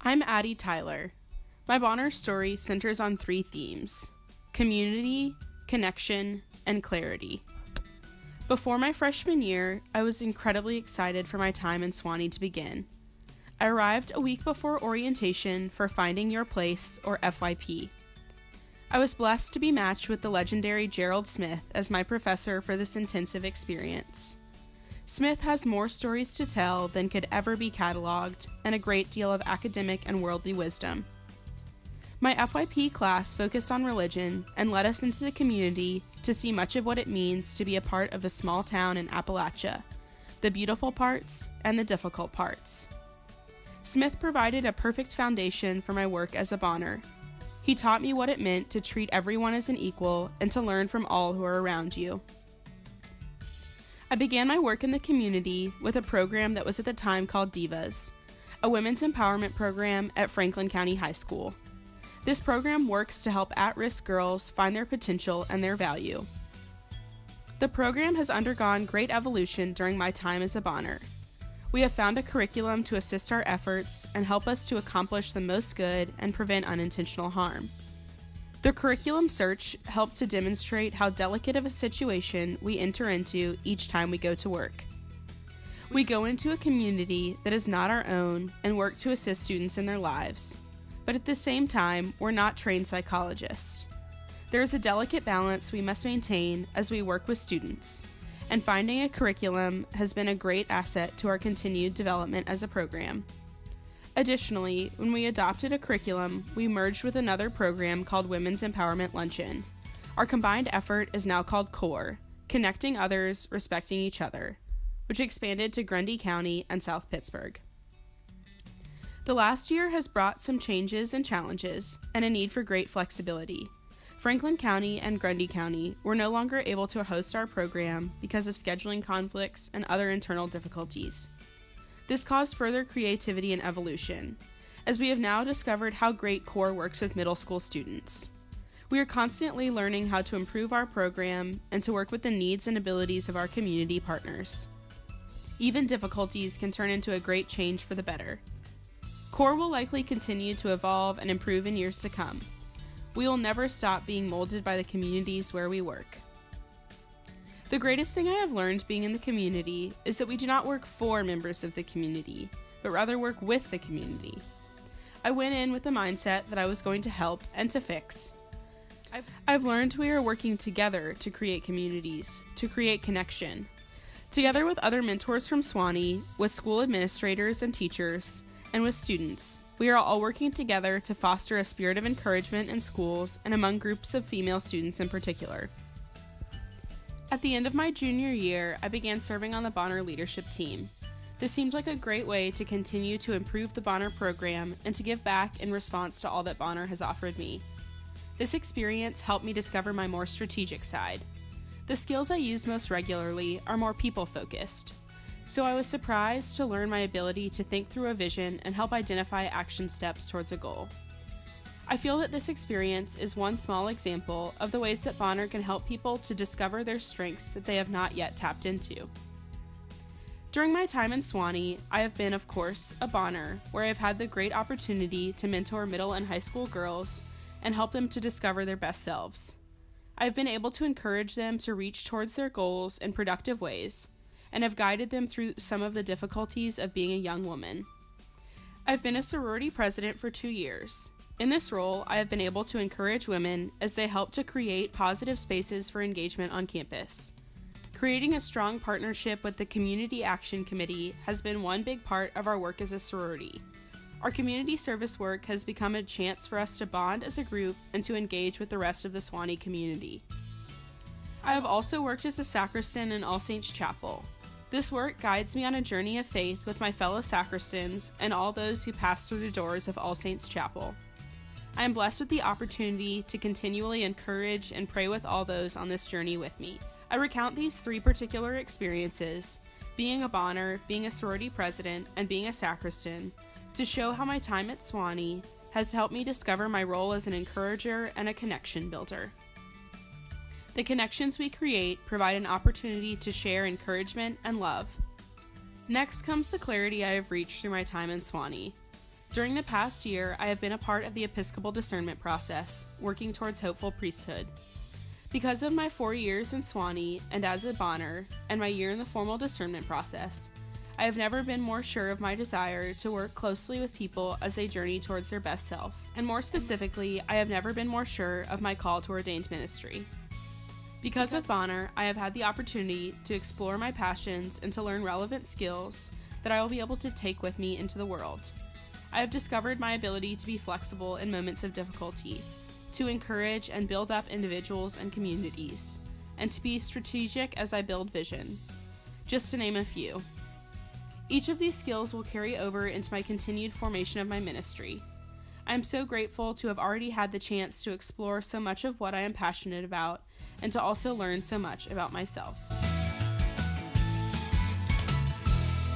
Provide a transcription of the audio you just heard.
I'm Addie Tyler. My Bonner story centers on three themes: community, connection, and clarity. Before my freshman year, I was incredibly excited for my time in Sewanee to begin. I arrived a week before orientation for Finding Your Place, or FYP. I was blessed to be matched with the legendary Gerald Smith as my professor for this intensive experience. Smith has more stories to tell than could ever be cataloged, and a great deal of academic and worldly wisdom. My FYP class focused on religion and led us into the community to see much of what it means to be a part of a small town in Appalachia, the beautiful parts and the difficult parts. Smith provided a perfect foundation for my work as a Bonner. He taught me what it meant to treat everyone as an equal and to learn from all who are around you. I began my work in the community with a program that was at the time called Divas, a women's empowerment program at Franklin County High School. This program works to help at-risk girls find their potential and their value. The program has undergone great evolution during my time as a Bonner. We have found a curriculum to assist our efforts and help us to accomplish the most good and prevent unintentional harm. The curriculum search helped to demonstrate how delicate of a situation we enter into each time we go to work. We go into a community that is not our own and work to assist students in their lives, but at the same time, we're not trained psychologists. There is a delicate balance we must maintain as we work with students, and finding a curriculum has been a great asset to our continued development as a program. Additionally, when we adopted a curriculum, we merged with another program called Women's Empowerment Luncheon. Our combined effort is now called CORE, Connecting Others, Respecting Each Other, which expanded to Grundy County and South Pittsburgh. The last year has brought some changes and challenges, and a need for great flexibility. Franklin County and Grundy County were no longer able to host our program because of scheduling conflicts and other internal difficulties. This caused further creativity and evolution, as we have now discovered how great CORE works with middle school students. We are constantly learning how to improve our program and to work with the needs and abilities of our community partners. Even difficulties can turn into a great change for the better. CORE will likely continue to evolve and improve in years to come. We will never stop being molded by the communities where we work. The greatest thing I have learned being in the community is that we do not work for members of the community, but rather work with the community. I went in with the mindset that I was going to help and to fix. I've learned we are working together to create communities, to create connection. Together with other mentors from Sewanee, with school administrators and teachers, and with students, we are all working together to foster a spirit of encouragement in schools and among groups of female students in particular. At the end of my junior year, I began serving on the Bonner leadership team. This seemed like a great way to continue to improve the Bonner program and to give back in response to all that Bonner has offered me. This experience helped me discover my more strategic side. The skills I use most regularly are more people-focused, so I was surprised to learn my ability to think through a vision and help identify action steps towards a goal. I feel that this experience is one small example of the ways that Bonner can help people to discover their strengths that they have not yet tapped into. During my time in Sewanee, I have been, of course, a Bonner, where I have had the great opportunity to mentor middle and high school girls and help them to discover their best selves. I have been able to encourage them to reach towards their goals in productive ways, and have guided them through some of the difficulties of being a young woman. I've been a sorority president for 2 years. In this role, I have been able to encourage women as they help to create positive spaces for engagement on campus. Creating a strong partnership with the Community Action Committee has been one big part of our work as a sorority. Our community service work has become a chance for us to bond as a group and to engage with the rest of the Sewanee community. I have also worked as a sacristan in All Saints Chapel. This work guides me on a journey of faith with my fellow sacristans and all those who pass through the doors of All Saints Chapel. I am blessed with the opportunity to continually encourage and pray with all those on this journey with me. I recount these three particular experiences, being a Bonner, being a sorority president, and being a sacristan, to show how my time at Sewanee has helped me discover my role as an encourager and a connection builder. The connections we create provide an opportunity to share encouragement and love. Next comes the clarity I have reached through my time in Sewanee. During the past year, I have been a part of the Episcopal discernment process, working towards hopeful priesthood. Because of my 4 years in Swanee and as a Bonner, and my year in the formal discernment process, I have never been more sure of my desire to work closely with people as they journey towards their best self. And more specifically, I have never been more sure of my call to ordained ministry. Because of Bonner, I have had the opportunity to explore my passions and to learn relevant skills that I will be able to take with me into the world. I have discovered my ability to be flexible in moments of difficulty, to encourage and build up individuals and communities, and to be strategic as I build vision, just to name a few. Each of these skills will carry over into my continued formation of my ministry. I am so grateful to have already had the chance to explore so much of what I am passionate about and to also learn so much about myself.